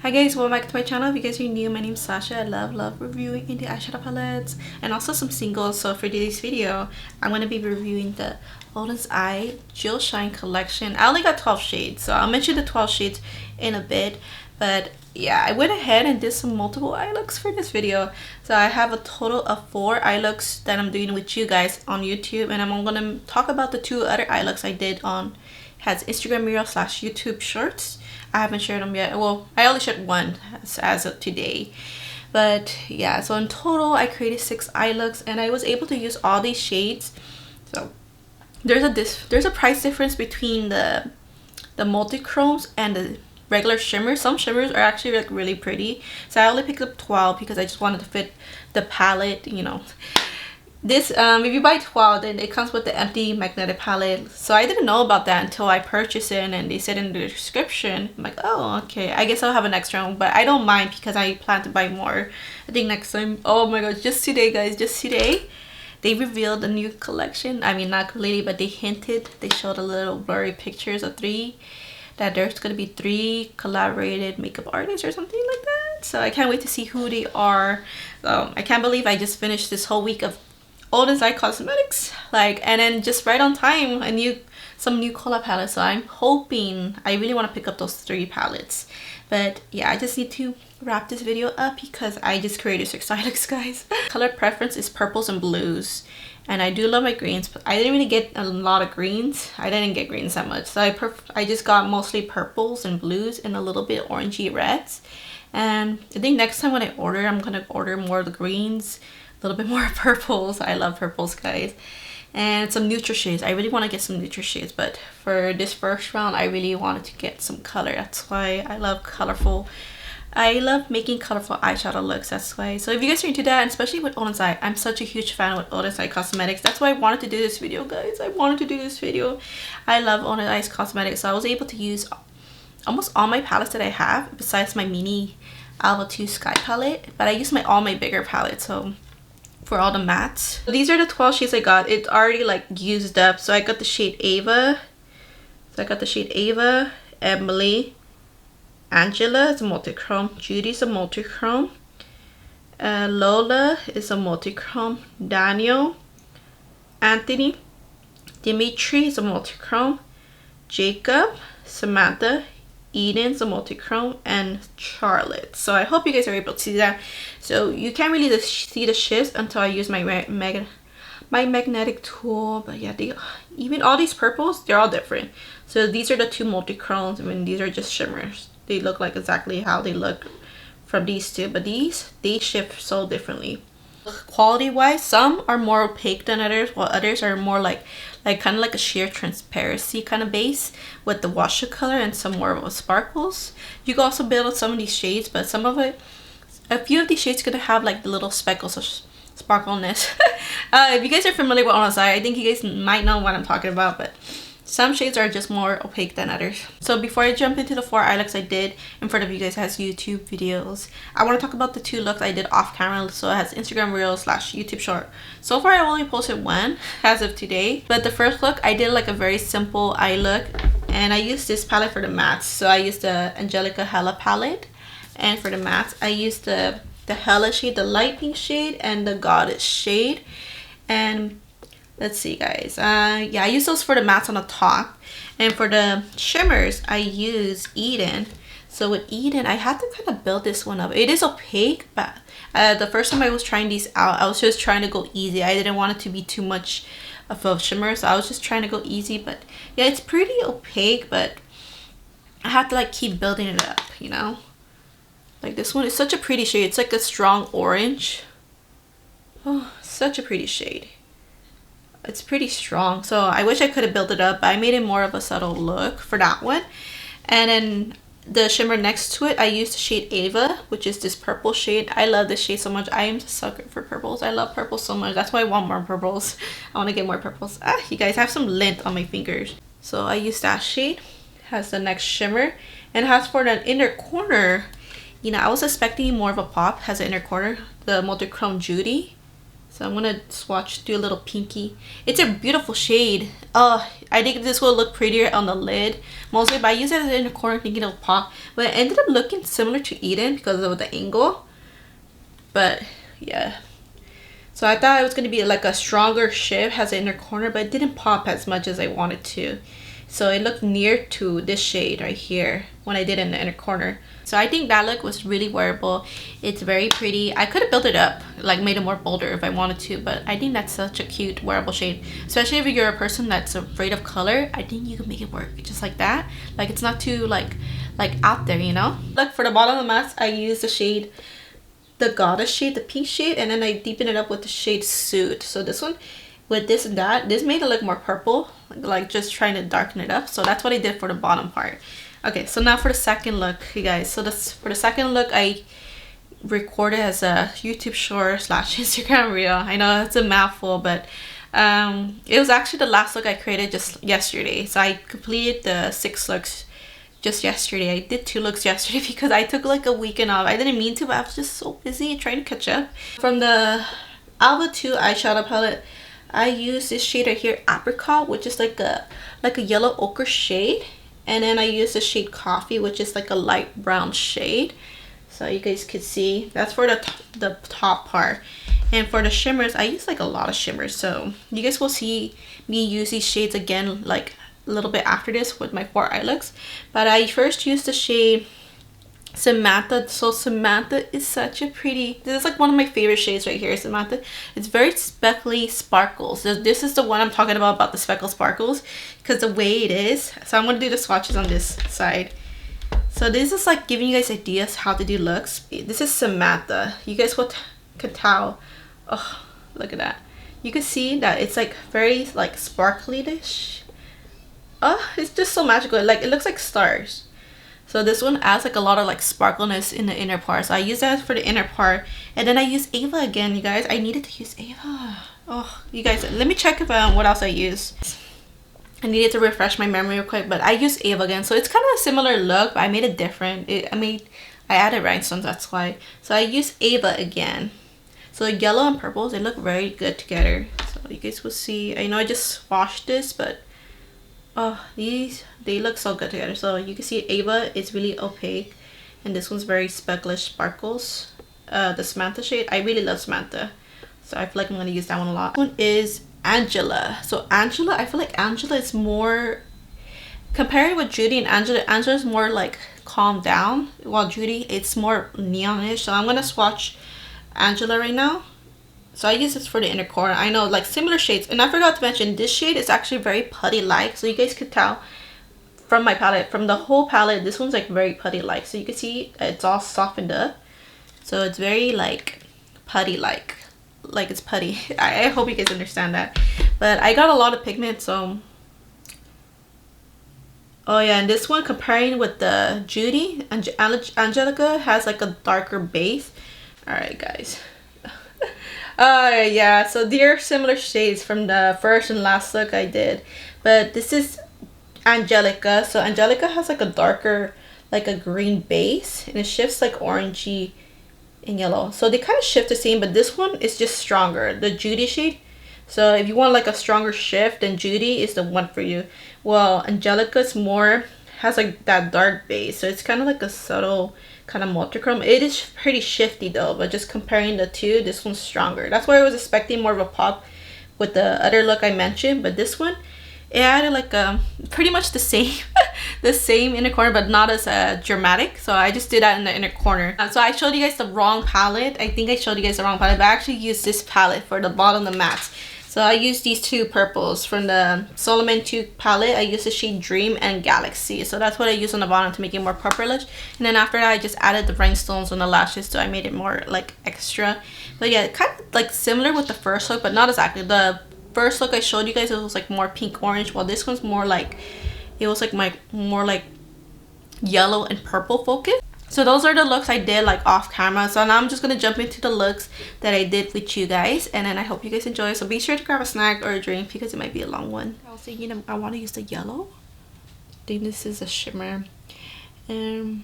Hi guys, welcome back to my channel. If you guys are new, my name is Sasha. I love reviewing indie eyeshadow palettes and also some singles. So for today's video, I'm going to be reviewing the Oden'S Eye Jill Shine collection. I only got 12 shades, so I'll mention the 12 shades in a bit. But yeah, I went ahead and did some multiple eye looks for this video. So I have a total of 4 eye looks that I'm doing with you guys on YouTube, and I'm going to talk about the 2 other eye looks I did on Instagram Reel / YouTube Shorts. I haven't shared them yet. Well, I only shared one as of today. But yeah, so in total I created 6 eye looks and I was able to use all these shades. So there's a price difference between the multichromes and the regular shimmers. Some shimmers are actually like really pretty. So I only picked up 12 because I just wanted to fit the palette, you know. This if you buy 12, then it comes with the empty magnetic palette. So I didn't know about that until I purchased it, and they said in the description. I'm like, oh, okay, I guess I'll have an extra one, but I don't mind because I plan to buy more. I think next time. Oh my god, just today guys, just today they revealed a new collection. I mean, not completely, but they hinted, they showed a little blurry pictures of that there's gonna be 3 collaborated makeup artists or something like that. So I can't wait to see who they are. I can't believe I just finished this whole week of Oden'S Eye Cosmetics, and then just right on time, some new color palettes. So I'm hoping, I really want to pick up those 3 palettes. But yeah, I just need to wrap this video up because I just created 6 eye looks, guys. Color preference is purples and blues, and I do love my greens, but I didn't really get a lot of greens. I didn't get greens that much, so I just got mostly purples and blues and a little bit orangey reds. And I think next time when I order, I'm gonna order more of the greens, a little bit more purples. I love purples, guys. And some neutral shades. I really want to get some neutral shades, but for this first round I really wanted to get some color. That's why I love colorful. I love making colorful eyeshadow looks. That's why. So if you guys are into that, and especially with Oden'S Eye, I'm such a huge fan with Oden'S Eye Cosmetics. That's why I wanted to do this video, guys. I wanted to do this video. I love Oden'S Eye Cosmetics, so I was able to use almost all my palettes that I have besides my mini Alva 2 Sky palette, but I use all my bigger palettes. So for all the mattes, these are the 12 shades I got. It's already like used up. So I got the shade Ava. Emily, Angela is a multichrome, Judy is a multichrome, Lola is a multichrome, Daniel, Anthony, Dimitri is a multichrome, Jacob, Samantha, Eden's a multichrome, and Charlotte. So I hope you guys are able to see that. So you can't really see the shifts until I use my magnetic tool. But yeah, even all these purples, they're all different. So these are the 2 multichromes. I mean, these are just shimmers. They look like exactly how they look from these 2, but they shift so differently. Quality wise, some are more opaque than others, while others are more like kind of like a sheer transparency kind of base with the watercolor and some more of a sparkles. You can also build some of these shades, but a few of these shades gonna have like the little speckles of sparkleness. If you guys are familiar with Oden'S Eye, I think you guys might know what I'm talking about, but some shades are just more opaque than others. So before I jump into the 4 eye looks I did in front of you guys as YouTube videos, I want to talk about the 2 looks I did off camera. So it has Instagram Reel / YouTube short. So far I only posted 1 as of today, but the first look I did like a very simple eye look, and I used this palette for the mattes. So I used the Angelica Hela palette, and for the mattes I used the Hela shade, the light pink shade, and the Goddess shade. And let's see, guys, yeah, I use those for the mattes on the top, and for the shimmers I use Eden. So with Eden, I had to kind of build this one up. It is opaque, but the first time I was trying these out, I was just trying to go easy. I didn't want it to be too much of a shimmer, so I was just trying to go easy. But yeah, it's pretty opaque, but I have to like keep building it up, you know. Like this one is such a pretty shade. It's like a strong orange. Oh, such a pretty shade. It's pretty strong, so I wish I could have built it up, but I made it more of a subtle look for that one. And then the shimmer next to it, I used the shade Ava, which is this purple shade. I love this shade so much. I am a sucker for purples. I love purples so much. That's why I want more purples. I want to get more purples. You guys, I have some lint on my fingers. So I used that shade. It has the next shimmer, and it has for the inner corner, you know, I was expecting more of a pop. It has an inner corner, the multichrome Judy. So I'm gonna swatch, do a little pinky. It's a beautiful shade. I think this will look prettier on the lid mostly, but I use it in the corner thinking it'll pop. But it ended up looking similar to Eden because of the angle. But yeah. So I thought it was gonna be like a stronger shift as an inner corner, but it didn't pop as much as I wanted to. So it looked near to this shade right here when I did it in the inner corner. So I think that look was really wearable. It's very pretty. I could have built it up, like made it more bolder if I wanted to, but I think that's such a cute wearable shade. Especially if you're a person that's afraid of color, I think you can make it work just like that. Like it's not too like out there, you know? Look, for the bottom of the mask, I used the shade, the Goddess shade, the pink shade, and then I deepened it up with the shade Suit. So this one, with this and that, this made it look more purple, like just trying to darken it up. So that's what I did for the bottom part. Okay, so now for the second look, you guys. So for the second look, I recorded as a YouTube short / Instagram reel. I know it's a mouthful, but it was actually the last look I created just yesterday. So I completed the 6 looks just yesterday. I did 2 looks yesterday because I took like a weekend off. I didn't mean to, but I was just so busy trying to catch up. From the Alba 2 eyeshadow palette, I use this shade right here, Apricot, which is like a yellow ochre shade, and then I use the shade Coffee, which is like a light brown shade. So you guys could see that's for the top part. And for the shimmers, I use like a lot of shimmers, so you guys will see me use these shades again like a little bit after this with my 4 eye looks. But I first used the shade Samantha. So Samantha is such a pretty, this is like one of my favorite shades right here, Samantha. It's very speckly sparkles. This is the one I'm talking about the speckle sparkles, because the way it is. So I'm going to do the swatches on this side. So this is like giving you guys ideas how to do looks. This is Samantha. You guys could tell. Oh, look at that. You can see that it's like very like sparkly-ish. Oh, it's just so magical. Like it looks like stars. So this one adds like a lot of like sparkleness in the inner part. So I use that for the inner part. And then I use Ava again, you guys. I needed to use Ava. Oh, you guys, let me check if what else I use. I needed to refresh my memory real quick, but I used Ava again. So it's kind of a similar look, but I made it different. I added rhinestones, that's why. So I used Ava again. So yellow and purples, they look very good together. So you guys will see. I know I just washed this, but oh, they look so good together. So you can see Ava is really opaque, and this one's very specklish sparkles. The Samantha shade, I really love Samantha, so I feel like I'm gonna use that one a lot. This one is Angela. So Angela, I feel like Angela is more, comparing with Judy and Angela is more like calmed down, while Judy, it's more neonish. So I'm gonna swatch Angela right now. So I use this for the inner corner. I know, like similar shades. And I forgot to mention, this shade is actually very putty-like. So you guys could tell from my palette, from the whole palette, this one's like very putty-like. So you can see it's all softened up. So it's very like putty-like. Like it's putty. I hope you guys understand that. But I got a lot of pigment, so. Oh yeah, and this one, comparing with the Judy, Angelica has like a darker base. Alright guys. Yeah, so they're similar shades from the first and last look I did, but this is Angelica. So Angelica has like a darker, like a green base, and it shifts like orangey and yellow. So they kind of shift the same, but this one is just stronger, the Judy shade. So if you want like a stronger shift, then Judy is the one for you. Well, Angelica's more, has like that dark base, so it's kind of like a subtle kind of multichrome. It is pretty shifty though, but just comparing the two, this one's stronger. That's why I was expecting more of a pop with the other look I mentioned, but this one, it added like pretty much the same the same inner corner, but not as dramatic. So I just did that in the inner corner. So I showed you guys the wrong palette. I think I showed you guys the wrong palette, but I actually used this palette for the bottom of the matte. So I used these 2 purples from the Solmåne 2 palette. I used the shade Dream and Galaxy. So that's what I used on the bottom to make it more purplish. And then after that, I just added the rhinestones on the lashes, so I made it more like extra. But yeah, kind of like similar with the first look, but not exactly. The first look I showed you guys, it was like more pink orange, while this one's more like, it was like more like yellow and purple focus. So those are the looks I did like off camera. So now I'm just gonna jump into the looks that I did with you guys, and then I hope you guys enjoy. So be sure to grab a snack or a drink because it might be a long one. I was thinking I want to use the yellow. I think this is a shimmer. I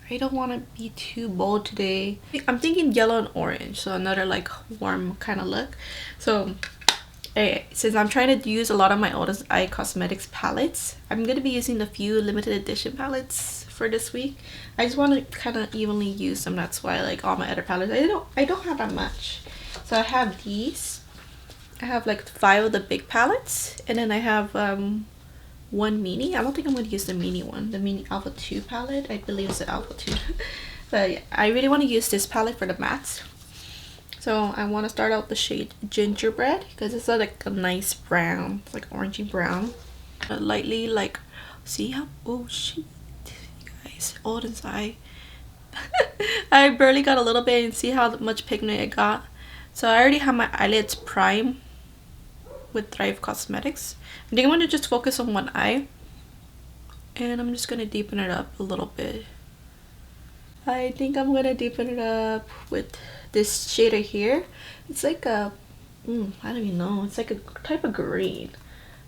I don't want to be too bold today. I'm thinking yellow and orange, so another like warm kind of look. So since I'm trying to use a lot of my Oden'S Eye Cosmetics palettes, I'm going to be using a few limited edition palettes for this week. I just want to kind of evenly use them. That's why like all my other palettes, I don't have that much. So I have these. I have like 5 of the big palettes, and then I have one mini. I don't think I'm going to use the mini one, the mini Alpha 2 palette. I believe it's the Alpha 2. But yeah, I really want to use this palette for the mattes. So I want to start out the shade Gingerbread because it's like a nice brown. It's like orangey brown. Lightly like, see how, oh shit, you guys, Oden'S Eye. I barely got a little bit, and see how much pigment I got. So I already have my eyelids prime with Thrive Cosmetics. I think I'm going to just focus on one eye, and I'm just going to deepen it up a little bit. I think I'm going to deepen it up with this shade right here. It's like a, I don't even know, it's like a type of green.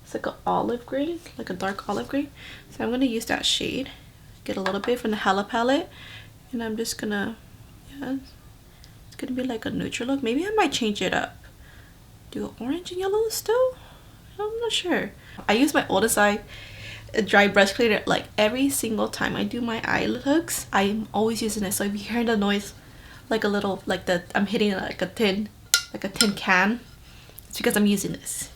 It's like an olive green, like a dark olive green. So I'm going to use that shade, get a little bit from the Hela palette, and I'm just going to, yeah, it's going to be like a neutral look. Maybe I might change it up. Do orange and yellow still? I'm not sure. I use my Oden'S Eye dry brush cleaner like every single time I do my eye looks. I'm always using it. So if you hear the noise, like a little, like that, I'm hitting like a tin can, it's because I'm using this.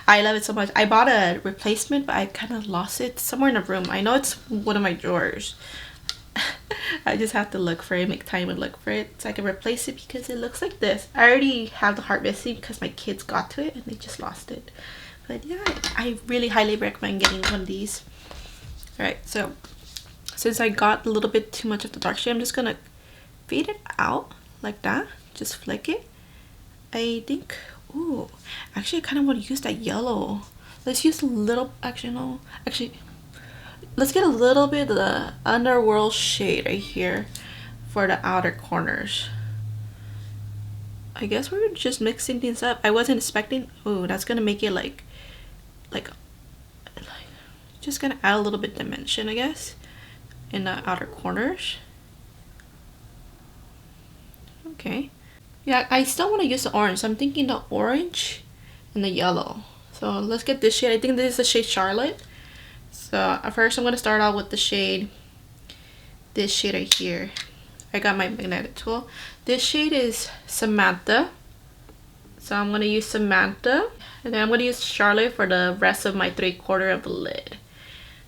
I love it so much. I bought a replacement, but I kind of lost it somewhere in the room. I know it's one of my drawers. I just have to look for it, make time and look for it so I can replace it, because it looks like this. I already have the heart missing because my kids got to it and they just lost it. But yeah, I really highly recommend getting one of these. Alright, so since I got a little bit too much of the dark shade, I'm just gonna fade it out like that. Just flick it. I think, ooh, actually I kind of want to use that yellow. Let's use a little, actually no, actually let's get a little bit of the Underworld shade right here for the outer corners. I guess we're just mixing things up. I wasn't expecting, oh, that's gonna make it like just gonna add a little bit dimension, I guess, in the outer corners. Okay, yeah, I still want to use the orange, so I'm thinking the orange and the yellow. So let's get this shade. I think this is the shade Charlotte. So first I'm going to start out with the shade, this shade right here. I got my magnetic tool. This shade is Samantha. So I'm going to use Samantha. And then I'm going to use Charlotte for the rest of my 3/4 of the lid.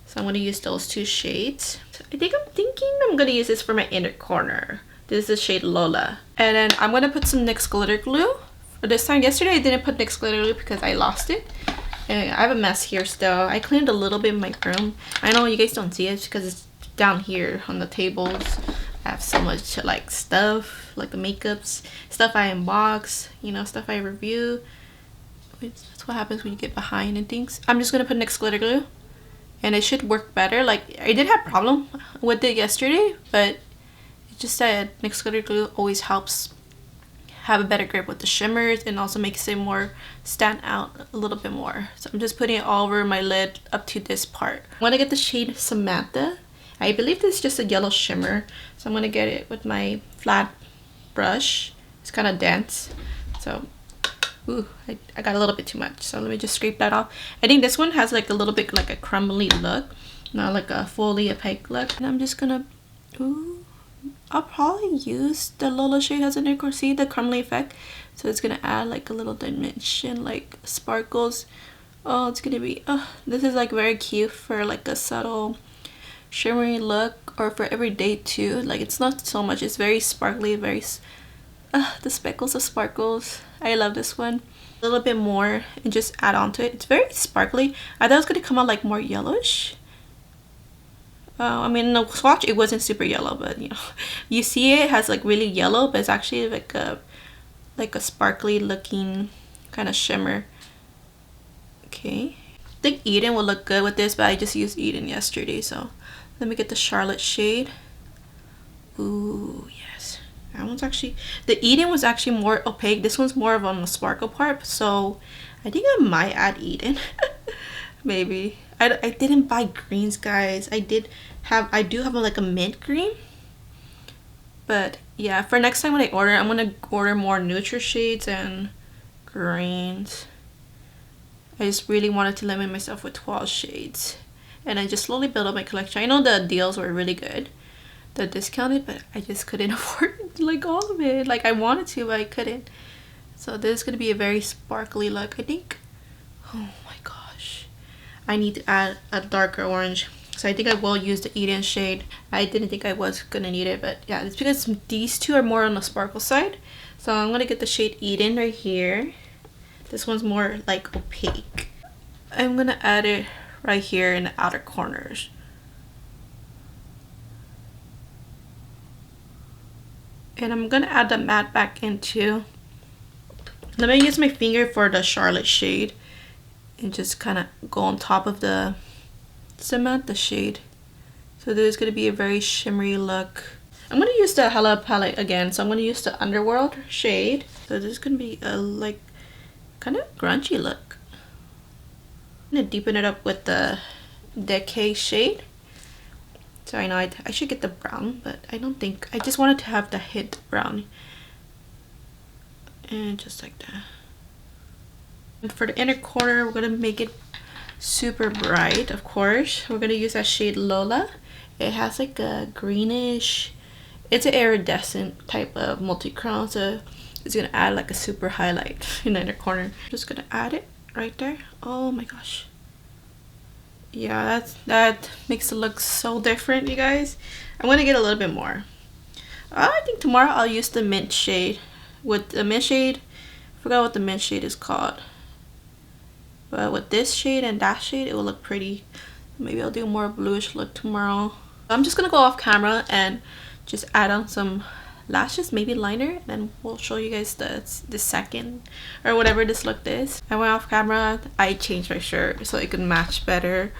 So I'm going to use those 2 shades. I'm thinking I'm going to use this for my inner corner. This is the shade Lola. And then I'm going to put some NYX glitter glue. For this time, yesterday I didn't put NYX glitter glue because I lost it. And I have a mess here still. I cleaned a little bit in my room. I know you guys don't see it because it's down here on the tables. I have so much like stuff, like the makeups, stuff I unbox, you know, stuff I review. That's what happens when you get behind and things. I'm just gonna put NYX glitter glue, and it should work better. Like I did have a problem with it yesterday, but it just said NYX glitter glue always helps have a better grip with the shimmers, and also makes it more stand out a little bit more. So I'm just putting it all over my lid up to this part. I want to get the shade Samantha. I believe this is just a yellow shimmer, so I'm going to get it with my flat brush. It's kind of dense, so ooh, I got a little bit too much, so let me just scrape that off. I think this one has like a little bit like a crumbly look, not like a fully opaque look. And I'm just gonna, ooh, I'll probably use the Lola shade as an anchor. See the crumbly effect? So it's gonna add like a little dimension, like sparkles. Oh, it's gonna be, this is like very cute for like a subtle shimmery look, or for everyday too. Like it's not so much, it's very sparkly, very the speckles of sparkles. I love this one. A little bit more and just add on to it. It's very sparkly. I thought it was gonna come out like more yellowish. I mean, in the swatch it wasn't super yellow, but you know, you see it has like really yellow, but it's actually like a sparkly looking kind of shimmer. Okay, I think Eden will look good with this, but I just used Eden yesterday, so let me get the Charlotte shade. Ooh, yes, that one's actually, the Eden was actually more opaque. This one's more of on the sparkle part, so I think I might add Eden. Maybe. I didn't buy greens, guys. I do have like a mint green, But yeah, for next time when I order, I'm gonna order more neutral shades and greens. I just really wanted to limit myself with 12 shades and then just slowly build up my collection. I know the deals were really good, the discounted, but I just couldn't afford like all of it. Like I wanted to, but I couldn't. So this is gonna be a very sparkly look, I think. Oh my gosh, I need to add a darker orange. So I think I will use the Eden shade. I didn't think I was gonna need it, but yeah, it's because these two are more on the sparkle side. So I'm gonna get the shade Eden right here. This one's more like opaque. I'm gonna add it right here in the outer corners. And I'm gonna add the matte back in too. Let me use my finger for the Charlotte shade and just kind of go on top of the Samantha shade. So this is gonna be a very shimmery look. I'm gonna use the Hela palette again. So I'm gonna use the Underworld shade. So this is gonna be a like kind of grungy look. I'm gonna deepen it up with the Decay shade. So I know I should get the brown, but I don't think, I just wanted to have the hint brown. And just like that. And for the inner corner, we're gonna make it super bright, of course. We're gonna use that shade Lola. It has like a greenish, it's an iridescent type of multichrome, so it's gonna add like a super highlight in the inner corner. Just gonna add it right there. Oh my gosh. Yeah, that makes it look so different, you guys. I'm gonna get a little bit more. I think tomorrow I'll use the mint shade. With the mint shade, I forgot what the mint shade is called. But with this shade and that shade, it will look pretty. Maybe I'll do a more bluish look tomorrow. I'm just gonna go off camera and just add on some lashes, maybe liner, and then we'll show you guys the second or whatever this look is. I went off camera, I changed my shirt so it could match better,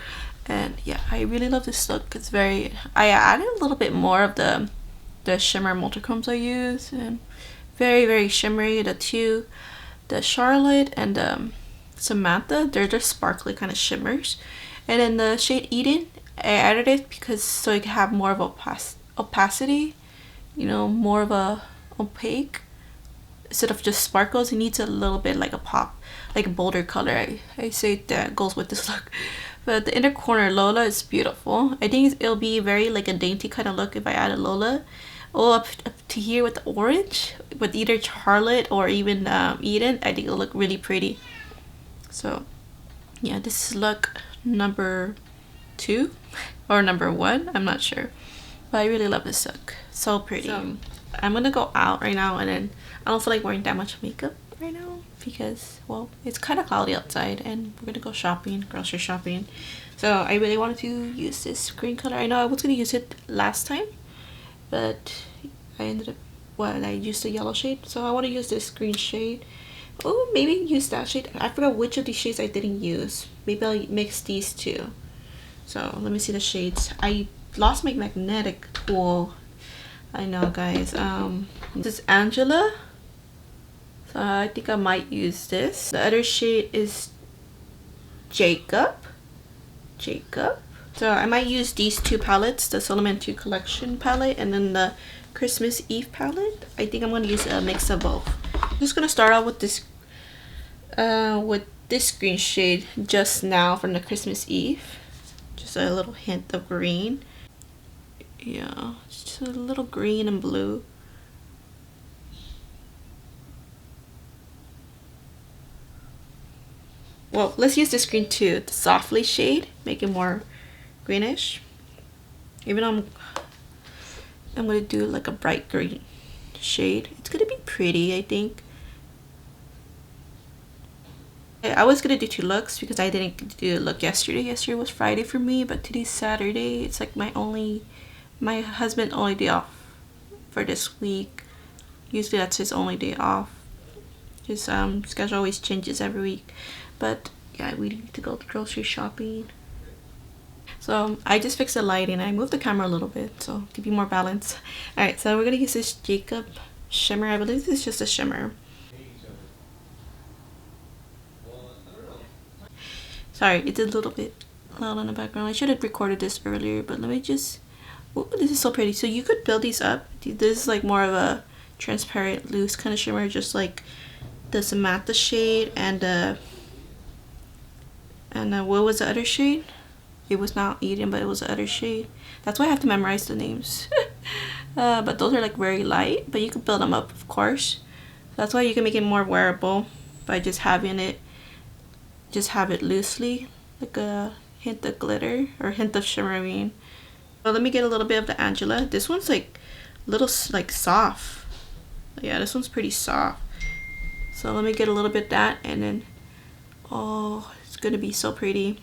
and yeah, I really love this look. It's very, I added a little bit more of the shimmer multichromes I use, and very shimmery. The two, the Charlotte and the Samantha, they're just sparkly kind of shimmers, and then the shade Eden, I added it because so it can have more of opacity, you know, more of a opaque instead of just sparkles. It needs a little bit like a pop, like a bolder color. I say that goes with this look. But the inner corner Lola is beautiful. I think it'll be very like a dainty kind of look if I add a Lola. Oh, up to here with the orange with either Charlotte or even Eden, I think it'll look really pretty. So yeah, this is look number 2 or number 1, I'm not sure, but I really love this look. So pretty. So I'm gonna go out right now, and then I don't feel like wearing that much makeup right now because, well, it's kind of cloudy outside and we're gonna go shopping, grocery shopping. So I really wanted to use this green color. I know I was gonna use it last time, but I ended up, well, I used the yellow shade, so I want to use this green shade. Oh, maybe use that shade. I forgot which of these shades I didn't use. Maybe I'll mix these two. So let me see the shades. I lost my magnetic tool. I know, guys. This is Angela, so I think I might use this. The other shade is Jacob. So I might use these two palettes, the Solmåne 2 collection palette and then the Christmas Eve palette. I think I'm gonna use a mix of both. I'm just gonna start out with this green shade Just Now from the Christmas Eve. Just a little hint of green. Yeah, just a little green and blue. Well, let's use this green too, the Softly shade, make it more greenish. Even though I'm gonna do like a bright green shade. It's gonna be pretty, I think. I was gonna do 2 looks because I didn't do a look yesterday. Yesterday was Friday for me, but today's Saturday. It's like my husband's only day off for this week. Usually that's his only day off. His schedule always changes every week. But yeah, we need to go to grocery shopping. So I just fixed the lighting. I moved the camera a little bit so give you more balance. Alright, so we're gonna use this Jacob shimmer. I believe this is just a shimmer. Sorry, it's a little bit loud in the background. I should have recorded this earlier, but let me just Ooh, this is so pretty. So you could build these up. This is like more of a transparent loose kind of shimmer, just like the Samantha shade and what was the other shade? It was not Eden, but it was the other shade. That's why I have to memorize the names. But those are like very light, but you can build them up, of course. That's why you can make it more wearable by just having it, just have it loosely, like a hint of glitter or hint of shimmer, I mean. So let me get a little bit of the Angela. This one's like a little like soft. Yeah, this one's pretty soft. So let me get a little bit of that, and then, oh, it's gonna be so pretty.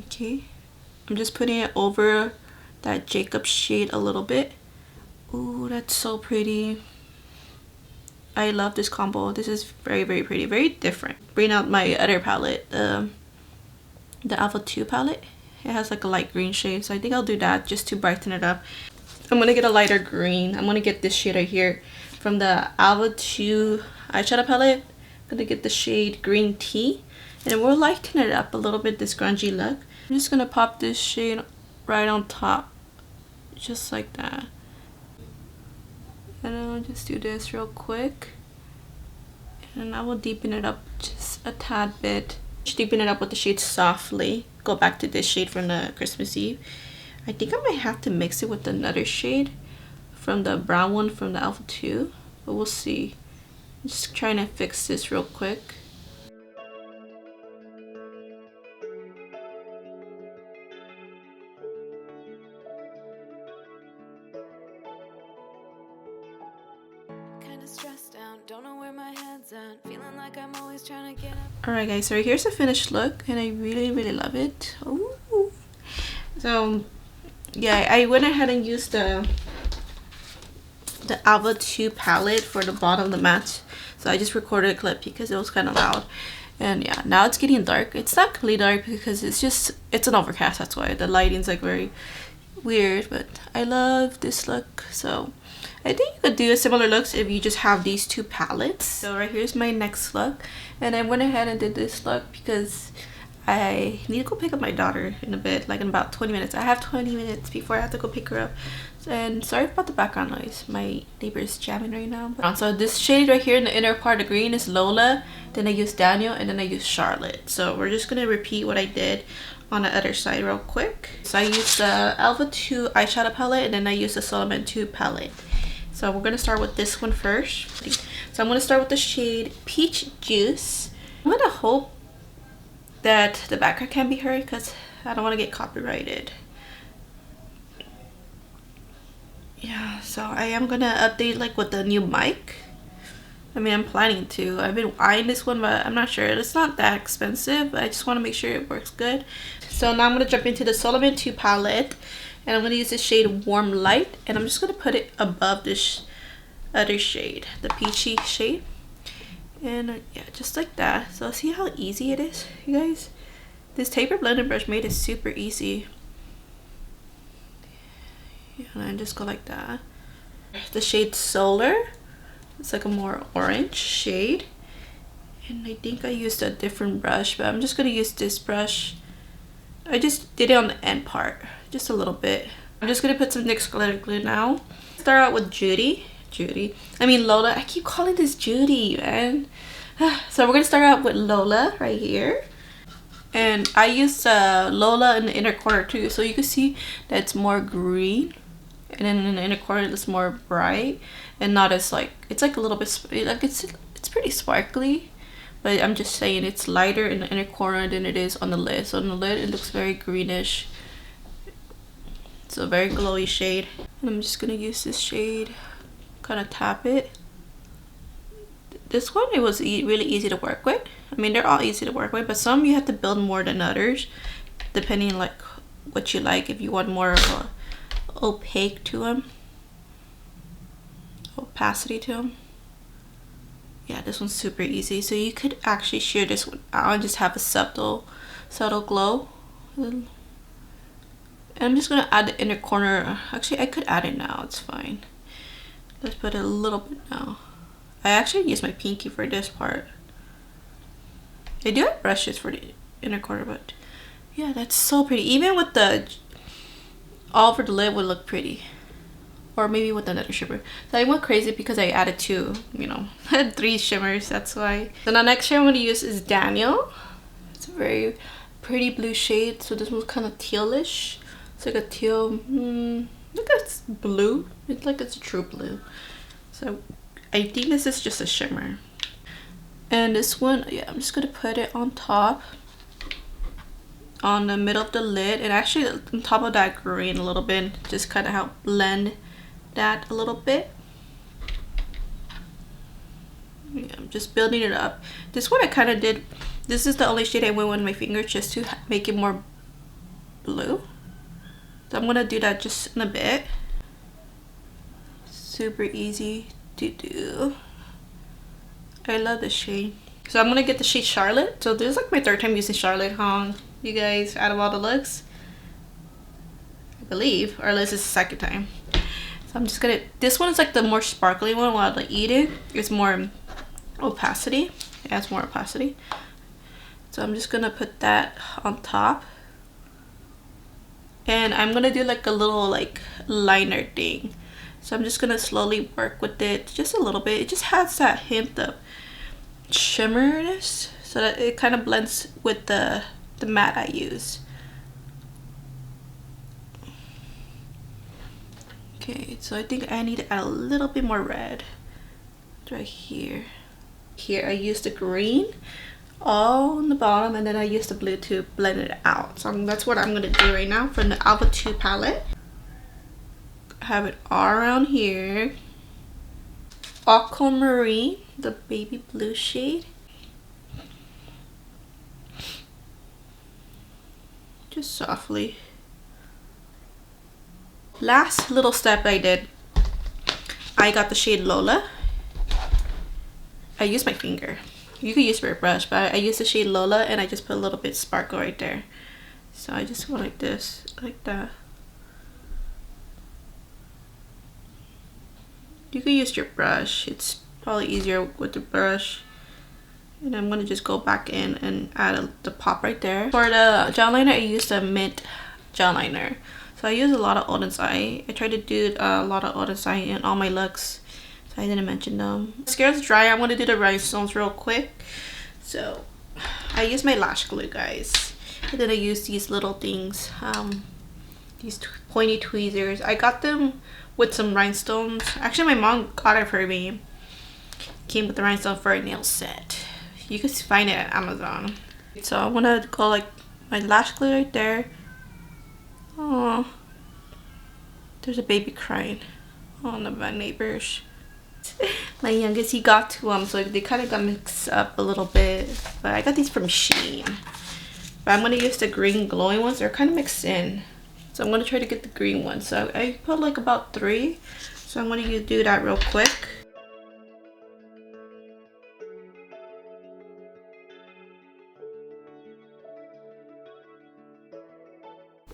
Okay, I'm just putting it over that Jacob shade a little bit. Ooh, that's so pretty. I love this combo. This is very, very pretty, very different. Bring out my other palette, the Alpha 2 palette. It has like a light green shade, so I think I'll do that just to brighten it up. I'm gonna get a lighter green. I'm gonna get this shade right here from the Alpha 2 eyeshadow palette. I'm gonna get the shade Green Tea, and we'll lighten it up a little bit, this grungy look. I'm just gonna pop this shade right on top, just like that. And then I'll just do this real quick, and I will deepen it up just a tad bit. Just deepen it up with the shade Softly. Go back to this shade from the Christmas Eve. I think I might have to mix it with another shade from the brown one from the Alpha 2, but we'll see. I'm just trying to fix this real quick. Alright guys, so here's the finished look, and I really, really love it. Ooh. So yeah, I went ahead and used the Alpha 2 palette for the bottom of the match. So I just recorded a clip because it was kind of loud. And yeah, now it's getting dark. It's not completely dark because it's an overcast, that's why the lighting's like very weird, but I love this look. So I think you could do a similar looks if you just have these two palettes. So right here's my next look, and I went ahead and did this look because I need to go pick up my daughter in a bit, like in about 20 minutes. I have 20 minutes before I have to go pick her up. And sorry about the background noise, my neighbor is jamming right now. So this shade right here in the inner part of green is Lola, then I used Daniel, and then I used Charlotte. So we're just gonna repeat what I did on the other side real quick. So I used the Alpha 2 eyeshadow palette, and then I used the Solmåne 2 palette. So we're gonna start with this one first. So I'm gonna start with the shade Peach Juice. I'm gonna hope that the background can't be heard because I don't want to get copyrighted. Yeah, so I am gonna update like with the new mic. I mean, I'm planning to. I've been eyeing this one, but I'm not sure. It's not that expensive, but I just want to make sure it works good. So now I'm gonna jump into the Solmåne 2 palette, and I'm gonna use the shade Warm Light, and I'm just gonna put it above this other shade, the peachy shade. And yeah, just like that. So see how easy it is, you guys? This taper blending brush made it super easy. Yeah, and I just go like that. The shade Solar, it's like a more orange shade, and I think I used a different brush, but I'm just gonna use this brush. I just did it on the end part, just a little bit. I'm just gonna put some NYX glitter glue now. Start out with Lola. I keep calling this Judy, man. So we're gonna start out with Lola right here, and I used Lola in the inner corner too, so you can see that it's more green, and then in the inner corner it's more bright and not as like, it's like a little bit like it's pretty sparkly, but I'm just saying it's lighter in the inner corner than it is on the lid. So on the lid it looks very greenish. It's a very glowy shade, and I'm just gonna use this shade, kind of tap it. This one, it was really easy to work with. I mean, they're all easy to work with, but some you have to build more than others, depending like what you like. If you want more of a opaque to them, opacity to them. Yeah, this one's super easy. So you could actually shear this one out and just have a subtle glow. And I'm just gonna add the inner corner. Actually, I could add it now, it's fine. Let's put it a little bit now. I actually use my pinky for this part. I do have brushes for the inner corner, but yeah, that's so pretty. Even with the all over the lid would look pretty. Or maybe with another shimmer. So I went crazy because I added two, you know, 3 shimmers, that's why. So the next shade I'm going to use is Daniel. It's a very pretty blue shade. So this one's kind of tealish. It's like a teal, look, it's blue. It's like it's a true blue. So I think this is just a shimmer. And this one, yeah, I'm just going to put it on top. On the middle of the lid. And actually on top of that green a little bit. Just kind of help blend that a little bit. Yeah, I'm just building it up. This one I kind of did, this is the only shade I went with my finger just to make it more blue. So I'm gonna do that just in a bit. Super easy to do. I love this shade. So I'm gonna get the shade Charlotte. So this is like my 3rd time using Charlotte, huh? You guys, out of all the looks, I believe, or at least it's the 2nd time. I'm just gonna, this one is like the more sparkly one while I eat it. It's more opacity. It adds more opacity. So I'm just gonna put that on top. And I'm gonna do like a little like liner thing. So I'm just gonna slowly work with it just a little bit. It just has that hint of shimmeriness so that it kind of blends with the matte I use. Okay, so I think I need to add a little bit more red right here. Here I used the green all on the bottom, and then I used the blue to blend it out. So that's what I'm going to do right now from the Alpha 2 palette. I have it all around here. Aquamarine, the baby blue shade. Just softly. Last little step I did, I got the shade Lola. I used my finger. You could use your brush, but I used the shade Lola and I just put a little bit sparkle right there. So I just go like this, like that. You could use your brush. It's probably easier with the brush. And I'm gonna just go back in and add the pop right there. For the gel liner, I used a mint gel liner. So I use a lot of Oden'S eye. I try to do a lot of Oden'S eye in all my looks. So I didn't mention them. Mascara's dry. I'm gonna do the rhinestones real quick. So I use my lash glue, guys. And then I use these little things, these pointy tweezers. I got them with some rhinestones. Actually, my mom got it for me. Came with the rhinestone for a nail set. You can find it at Amazon. So I'm gonna go like my lash glue right there. Oh, there's a baby crying on my neighbors. My youngest, he got to them, so they kind of got mixed up a little bit. But I got these from Shein. But I'm gonna use the green glowing ones. They're kind of mixed in, so I'm gonna try to get the green ones. So I put like about 3. So I'm gonna do that real quick.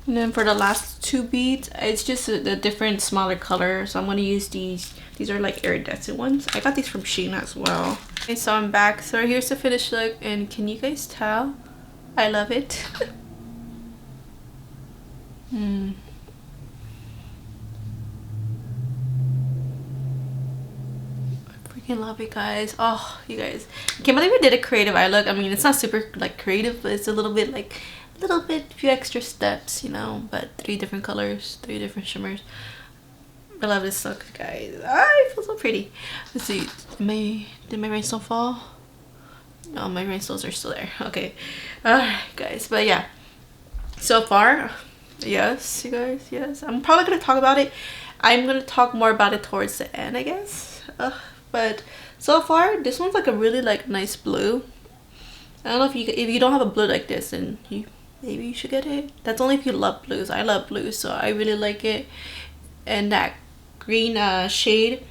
And then for the last 2 beads, it's just a different smaller color. So I'm going to use these. These are like iridescent ones. I got these from Shein as well. Okay, so I'm back. So here's the finished look. And can you guys tell? I love it. I freaking love it, guys. Oh, you guys. I can't believe I did a creative eye look. I mean, it's not super like creative, but it's a little bit like... few extra steps, you know, but 3 different colors, 3 different shimmers. I love this look, guys. I feel so pretty. Let's see, did my rhinestone fall? No, my rhinestones are still there. Okay, alright, guys. But yeah, so far, yes, you guys, yes. I'm probably gonna talk about it. I'm gonna talk more about it towards the end, I guess. But so far, this one's like a really like nice blue. I don't know if you don't have a blue like this, and maybe you should get it. That's only if you love blues. I love blues, so I really like it. And that green shade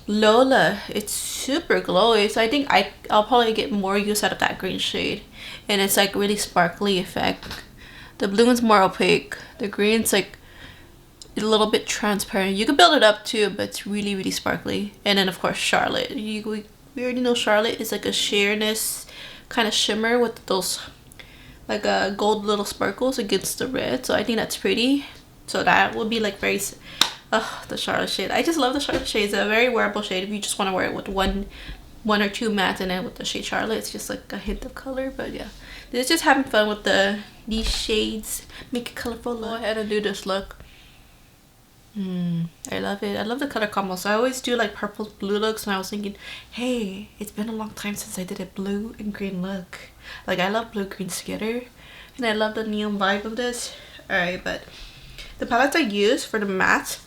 Lola, it's super glowy. So I think I'll probably get more use out of that green shade. And it's like really sparkly effect. The blue one's more opaque. The green's like a little bit transparent. You can build it up too, but it's really, really sparkly. And then of course Charlotte. We already know Charlotte is like a sheerness kind of shimmer with those like gold little sparkles against the red. So I think that's pretty. So that would be like very, the Charlotte shade. I just love the Charlotte shade. It's a very wearable shade if you just want to wear it with one or two mattes, and then with the shade Charlotte, it's just like a hint of color. But yeah, this is just having fun with these shades. Make it colorful. Go ahead and do this look. I love it. I love the color combos. I always do like purple blue looks, and I was thinking, hey, it's been a long time since I did a blue and green look. Like, I love blue greens together, and I love the neon vibe of this. Alright, but the palettes I used for the mattes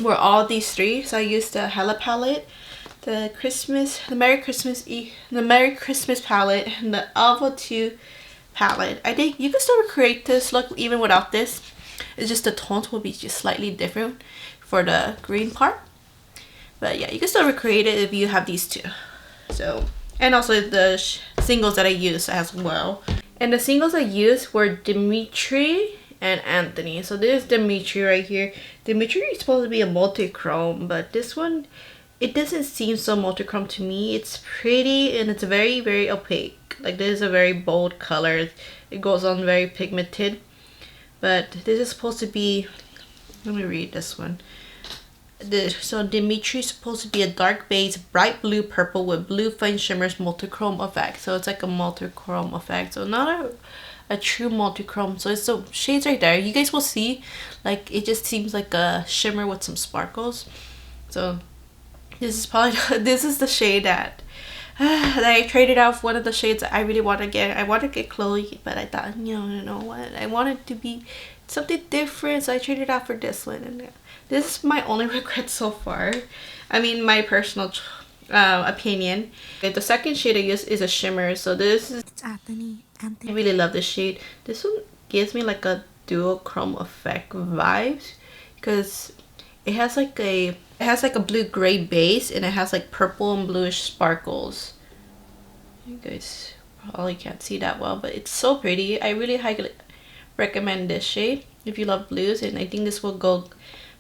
were all these three. So I used the Hela palette, the Merry Christmas palette, and the Alva 2 palette. I think you can still recreate this look even without this. It's just the tones will be just slightly different for the green part. But yeah, you can still recreate it if you have these two. So, and also the singles that I used as well. And the singles I used were Dimitri and Anthony. So this is Dimitri right here. Dimitri is supposed to be a multichrome, but this one, it doesn't seem so multichrome to me. It's pretty and it's very, very opaque. Like, this is a very bold color. It goes on very pigmented. But this is supposed to be, let me read this one. So Dimitri is supposed to be a dark beige, bright blue purple with blue fine shimmers multichrome effect. So it's like a multichrome effect. So not a true multichrome. So it's the shades right there. You guys will see, like, it just seems like a shimmer with some sparkles. So this is probably this is the shade that I traded out one of the shades that I really want to get. I want to get Chloe, but I thought, you know what, I want it to be something different, so I traded out for this one. And this is my only regret so far. I mean, my personal opinion. Okay, the second shade I use is a shimmer. So this is Anthony. I really love this shade. This one gives me like a dual chrome effect vibes, because it has like a blue gray base, and it has like purple and bluish sparkles. You guys probably can't see that well, but it's so pretty. I really highly recommend this shade if you love blues, and I think this will go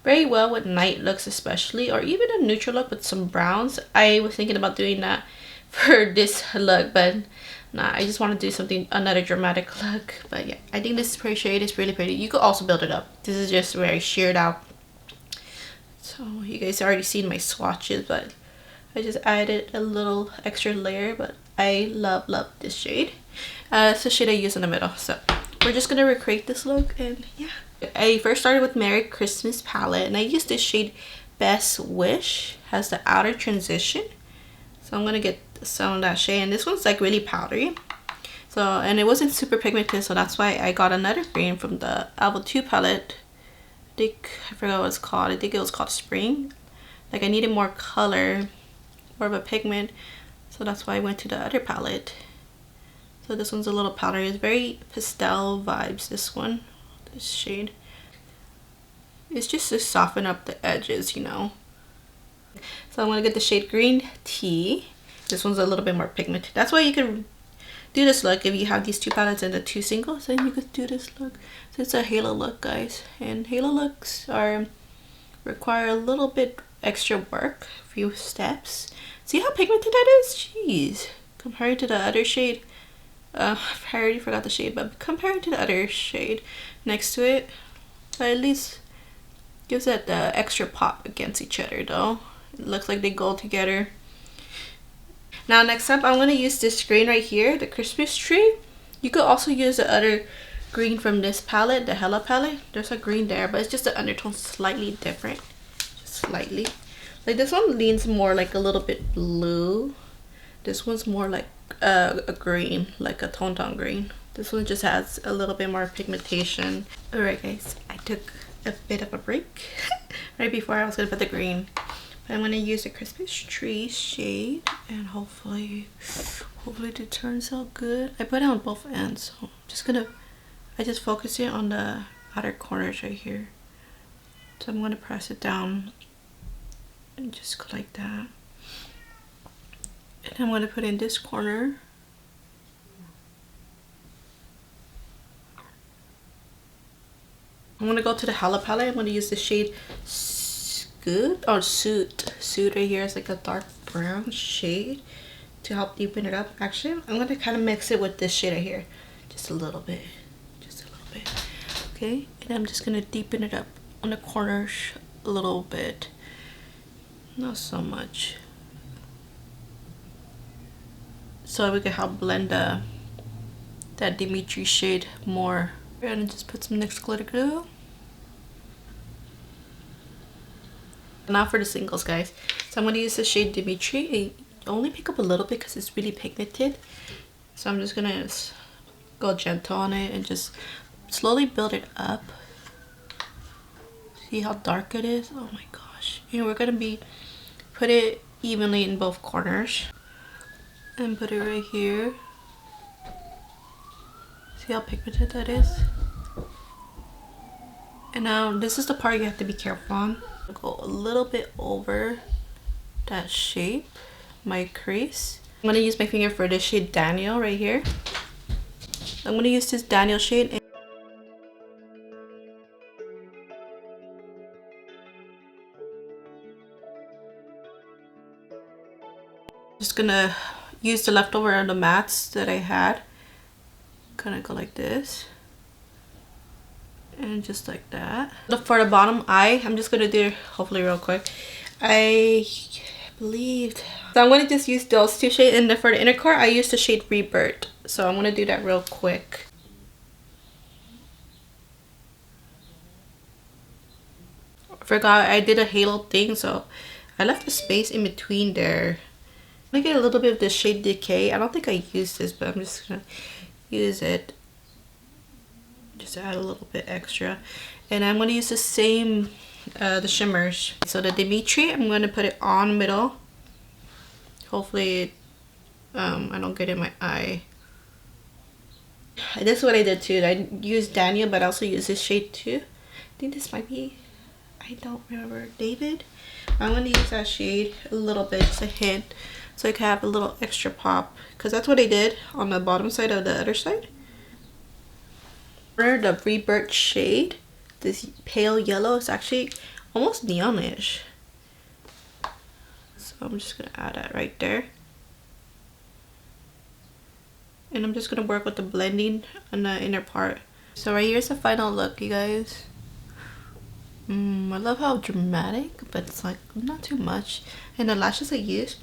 very well with night looks, especially, or even a neutral look with some browns. I was thinking about doing that for this look, but nah, I just want to do something, another dramatic look. But yeah, I think this shade is really pretty. You could also build it up. This is just very sheared out. So you guys already seen my swatches, but I just added a little extra layer. But I love this shade. It's the shade I use in the middle. So we're just gonna recreate this look, and yeah. I first started with Merry Christmas palette, and I used this shade Best Wish. Has the outer transition. So I'm gonna get some of that shade, and this one's like really powdery. So, and it wasn't super pigmented, so that's why I got another green from the Alva 2 palette. I forgot what it's called. I think it was called Spring. Like, I needed more color, more of a pigment, so that's why I went to the other palette. So this one's a little powdery. It's very pastel vibes, this one, this shade. It's just to soften up the edges, you know. So I'm gonna get the shade Green Tea. This one's a little bit more pigmented. That's why you can do this look if you have these two palettes and the two singles, then you could do this look. So it's a Hela look, guys, and Hela looks require a little bit extra work, a few steps. See how pigmented that is? Jeez, compared to the other shade, I already forgot the shade, but compared to the other shade next to it, but at least gives that the extra pop against each other though. It looks like they go together. Now next up, I'm going to use this green right here, the Christmas tree. You could also use the other green from this palette, the Hela palette. There's a green there, but it's just the undertone slightly different. Just slightly. Like, this one leans more like a little bit blue. This one's more like a green, like a toned down green. This one just has a little bit more pigmentation. Alright guys, I took a bit of a break right before I was going to put the green. I'm going to use the Christmas tree shade, and hopefully it turns out good. I put it on both ends, so I just focus it on the outer corners right here. So I'm going to press it down and just go like that. And I'm going to put in this corner. I'm going to go to the Hela palette. I'm going to use the shade Suit right here. Is like a dark brown shade to help deepen it up. Actually, I'm going to kind of mix it with this shade right here. Just a little bit. Okay, and I'm just gonna deepen it up on the corners a little bit, not so much, so we can help blend that Dimitri shade more. And just put some NYX glitter glue. Now for the singles, guys. So I'm gonna use the shade Dimitri. I only pick up a little bit because it's really pigmented, so I'm just gonna go gentle on it and just slowly build it up. See how dark it is? Oh my gosh. And we're gonna put it evenly in both corners and put it right here. See how pigmented that is? And now this is the part you have to be careful on. Go a little bit over that shape, my crease. I'm gonna use my finger for this shade Daniel right here. I'm gonna use this Daniel shade. Just gonna use the leftover of the mats that I had. Kind of go like this. And just like that. For the bottom eye, I'm just gonna do it hopefully real quick. I believed. So I'm gonna just use those two shades, and then for the inner core, I used the shade Rebirth. So I'm gonna do that real quick. I forgot I did a halo thing, so I left a space in between there. I'm gonna get a little bit of the shade Decay. I don't think I used this, but I'm just gonna use it. Just add a little bit extra. And I'm gonna use the same, the shimmers. So the Dimitri, I'm gonna put it on middle. Hopefully, I don't get in my eye. This is what I did too. I used Daniel, but I also used this shade too. I think this might be, I don't remember, David. I'm gonna use that shade a little bit, just a hint, so I can have a little extra pop, because that's what I did on the bottom side of the other side. The Rebirth shade, this pale yellow, is actually almost neonish. So I'm just gonna add that right there. And I'm just gonna work with the blending on the inner part. So right here's the final look, you guys. I love how dramatic, but it's like not too much. And the lashes I used,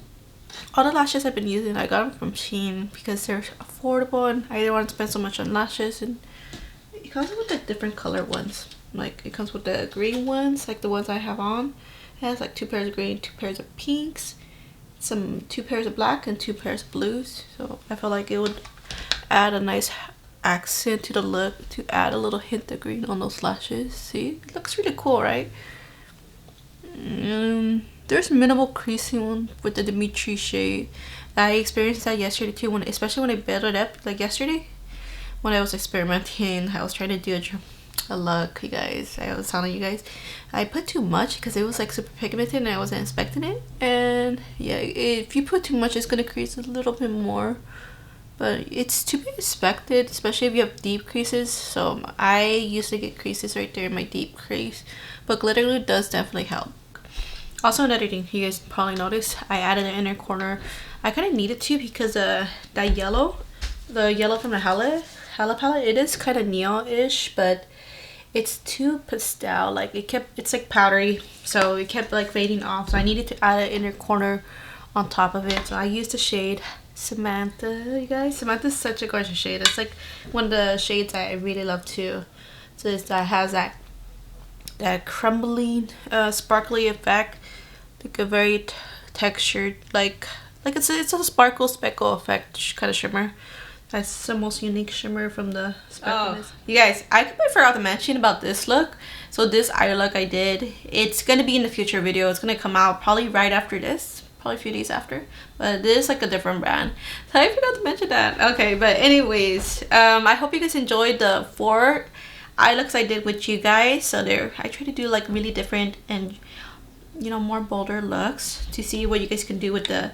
all the lashes I've been using, I got them from Shein because they're affordable and I didn't want to spend so much on lashes. And it comes with the different color ones. Like it comes with the green ones, like the ones I have on. It has like 2 pairs of green, 2 pairs of pinks, 2 pairs of black, and 2 pairs of blues. So I felt like it would add a nice accent to the look, to add a little hint of green on those lashes. See, it looks really cool, right? There's minimal creasing with the Dimitri shade. I experienced that yesterday too, especially when I built it up, like yesterday when I was experimenting. I was trying to do a look, you guys. I was telling you guys I put too much because it was like super pigmented and I wasn't expecting it. And yeah, if you put too much, it's gonna crease a little bit more, but it's to be expected, especially if you have deep creases. So I usually get creases right there in my deep crease, but glitter glue does definitely help. Also, another thing you guys probably noticed, I added an inner corner. I kind of needed to because that yellow, the yellow from the Hela palette, it is kind of neon-ish, but it's too pastel. Like it's like powdery, so it kept like fading off. So I needed to add an inner corner on top of it. So I used the shade Samantha, you guys. Samantha's such a gorgeous shade. It's like one of the shades I really love too. So it has that crumbling, sparkly effect, like a very textured, like it's a sparkle speckle effect kind of shimmer. That's the most unique shimmer from the speckle. Oh. You guys, I completely forgot to mention about this look. So this eye look I did, it's gonna be in the future video. It's gonna come out probably right after this. Probably a few days after, but this is like a different brand, so I forgot to mention that. Okay, but anyways, I hope you guys enjoyed the 4 eye looks I did with you guys. So I try to do like really different and, you know, more bolder looks to see what you guys can do with your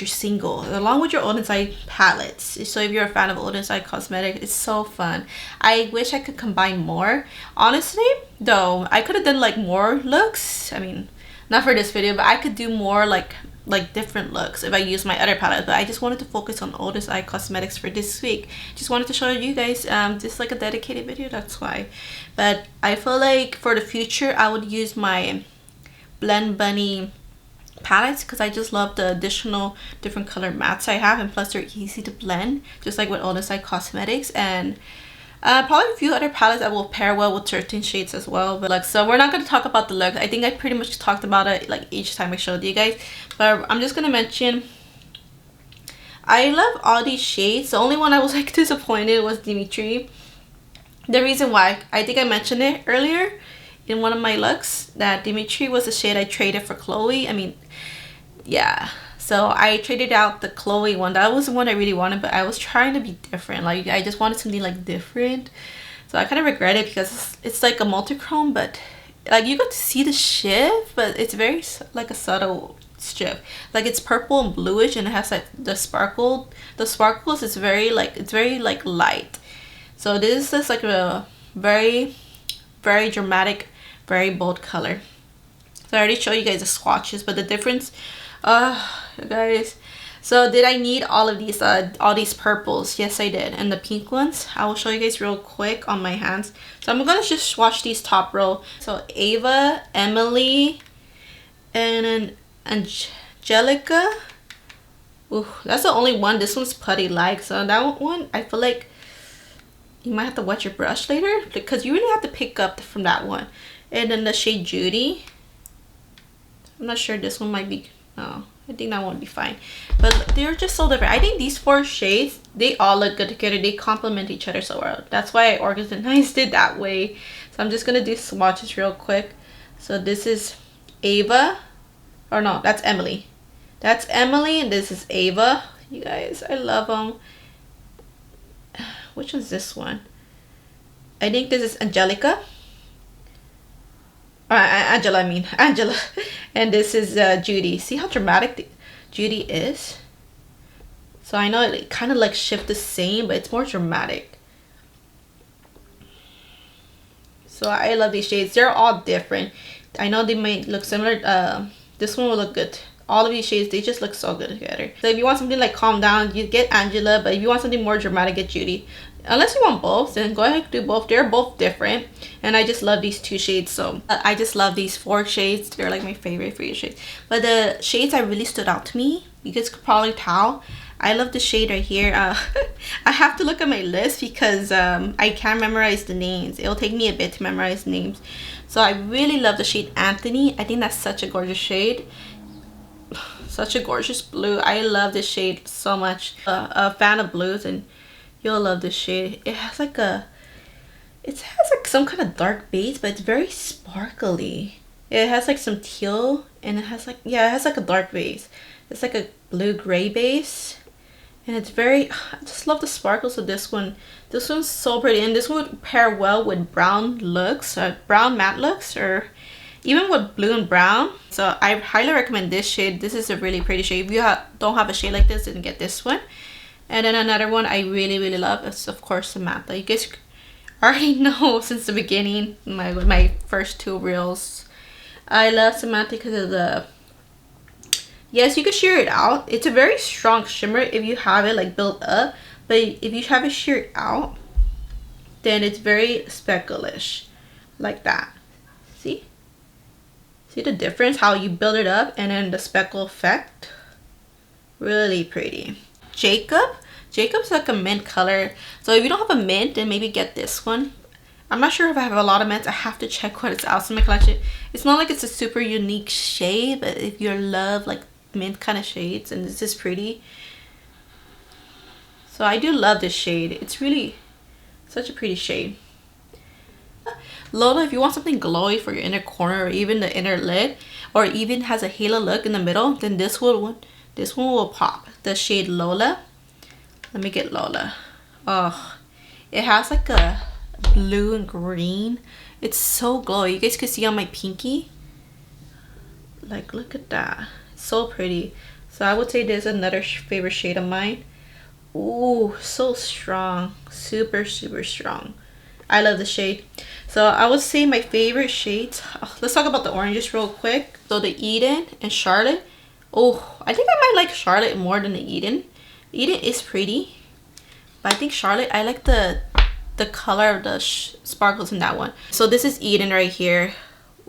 single along with your Oden'S palettes. So if you're a fan of Oden'S cosmetic, it's so fun. I wish I could combine more, honestly. Though I could have done like more looks, I mean, not for this video, but I could do more like like different looks if I use my other palette, but I just wanted to focus on Oden'S Eye Cosmetics for this week. Just wanted to show you guys just like a dedicated video, that's why. But I feel like for the future I would use my Blendbunny palettes because I just love the additional different color mattes I have, and plus they're easy to blend just like with Oden'S Eye Cosmetics. And probably a few other palettes that will pair well with certain shades as well. But like, so we're not going to talk about the look. I think I pretty much talked about it like each time I showed you guys, but I'm just going to mention I love all these shades. The only one I was like disappointed was Dimitri. The reason why, I think I mentioned it earlier in one of my looks, that Dimitri was the shade I traded for Chloe. I mean, yeah, so I traded out the Chloe one. That was the one I really wanted, but I was trying to be different. Like, I just wanted something like different, so I kind of regret it because it's like a multichrome, but like you got to see the shift, but it's very like a subtle shift. Like, it's purple and bluish, and it has like the sparkles is very like, it's very like light. So this is just like a very dramatic, very bold color. So I already showed you guys the swatches, but the difference, guys. So did I need all of these purples? Yes, I did. And the pink ones, I will show you guys real quick on my hands. So I'm gonna just swatch these top row. So Ava, Emily, and then Angelica. Ooh, that's the only one. This one's putty like, so that one I feel like you might have to wet your brush later because you really have to pick up from that one. And then the shade Judy, I'm not sure, this one might be, no, I think that won't be fine, but they're just so different. I think these 4 shades, they all look good together. They complement each other so well. That's why I organized it that way. So I'm just gonna do swatches real quick. So this is Ava, or no, that's Emily. That's Emily, and this is Ava. You guys, I love them. Which one's this one? I think this is Angelica. Angela. And this is Judy. See how dramatic Judy is? So I know it kind of like shift the same, but it's more dramatic. So I love these shades. They're all different. I know they might look similar. This one will look good. All of these shades, they just look so good together. So if you want something like calm down, you get Angela, but if you want something more dramatic, get Judy. Unless you want both, then go ahead and do both. They're both different, and I just love these 2 shades. So I just love these 4 shades. They're like my favorite shades. But the shades that really stood out to me, you guys could probably tell, I love the shade right here. I have to look at my list because I can't memorize the names. It'll take me a bit to memorize names. So I really love the shade Anthony. I think that's such a gorgeous shade. Such a gorgeous blue. I love this shade so much. A fan of blues, and you'll love this shade. It has like some kind of dark base, but it's very sparkly. It has like some teal, and it has like, yeah, it has like a dark base. It's like a blue gray base, and it's very, I just love the sparkles of this one. This one's so pretty, and this would pair well with brown looks, brown matte looks, or even with blue and brown. So I highly recommend this shade. This is a really pretty shade. If you don't have a shade like this, then get this one. And then another one I really love is, of course, Samantha. You guys already know since the beginning, my first 2 reels, I love Samantha because of the, yes, you can sheer it out. It's a very strong shimmer if you have it like built up, but if you have it sheared out, then it's very speckleish like that. See? See the difference, how you build it up, and then the speckle effect. Really pretty. Jacob's like a mint color. So if you don't have a mint, then maybe get this one. I'm not sure if I have a lot of mints. I have to check what it's else in my collection. It's not like it's a super unique shade, but if you love like mint kind of shades, and this is pretty. So I do love this shade. It's really such a pretty shade. Lola, if you want something glowy for your inner corner or even the inner lid, or even has a halo look in the middle, then this one will pop. The shade Lola. Let me get Lola. Oh, it has like a blue and green. It's so glowy. You guys can see on my pinky. Like, look at that. So pretty. So I would say there's another favorite shade of mine. Ooh, so strong. Super strong. I love the shade. So I would say my favorite shades. Oh, let's talk about the oranges real quick. So the Eden and Charlotte. Oh, I think I might like Charlotte more than the Eden. Eden is pretty, but I think Charlotte, I like the color of the sparkles in that one. So this is Eden right here.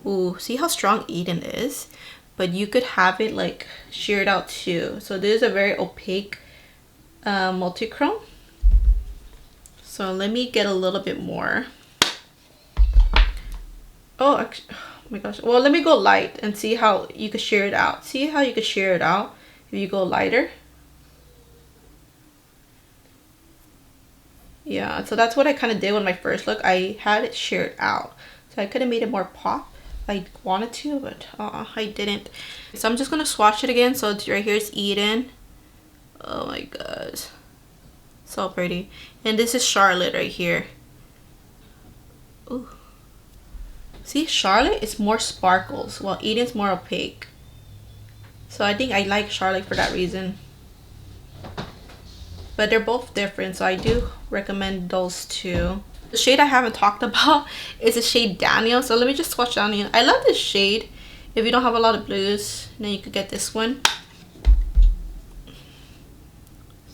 Ooh, see how strong Eden is? But you could have it like sheared out too. So this is a very opaque multichrome. So let me get a little bit more. Oh, actually, oh my gosh. Well, let me go light and see how you could shear it out. See how you could shear it out if you go lighter. Yeah, so that's what I kind of did with my first look. I had it sheared out. So I could have made it more pop if I wanted to, but I didn't. So I'm just going to swatch it again. So it's right here is Eden. Oh my god. So pretty. And this is Charlotte right here. Ooh. See, Charlotte is more sparkles, while Eden's more opaque. So I think I like Charlotte for that reason. But they're both different, so I do recommend those two. The shade I haven't talked about is the shade Daniel. So let me just swatch Daniel. I love this shade. If you don't have a lot of blues, then you could get this one.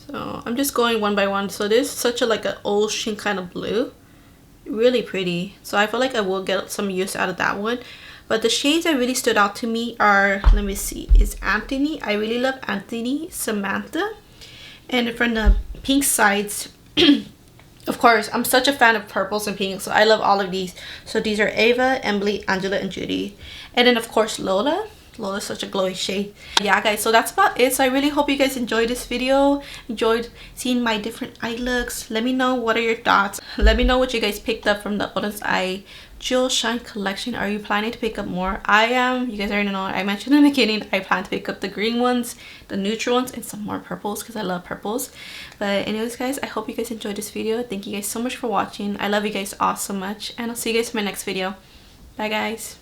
So I'm just going one by one. So this is such a like an ocean kind of blue. Really pretty. So I feel like I will get some use out of that one. But the shades that really stood out to me are, let me see, is Anthony. I really love Anthony, Samantha. And from the pink sides, of course, I'm such a fan of purples and pinks, so I love all of these. So these are Ava, Emily, Angela, and Judy. And then of course Lola. Lola's such a glowy shade. Yeah guys, so that's about it. So I really hope you guys enjoyed this video, enjoyed seeing my different eye looks. Let me know what are your thoughts. Let me know what you guys picked up from the Oden'S Eye Jewel Shine collection. Are you planning to pick up more? I am. You guys already know, I mentioned in the beginning, I plan to pick up the green ones, the neutral ones, and some more purples because I love purples. But anyways guys, I hope you guys enjoyed this video. Thank you guys so much for watching. I love you guys all so much, and I'll see you guys in my next video. Bye guys.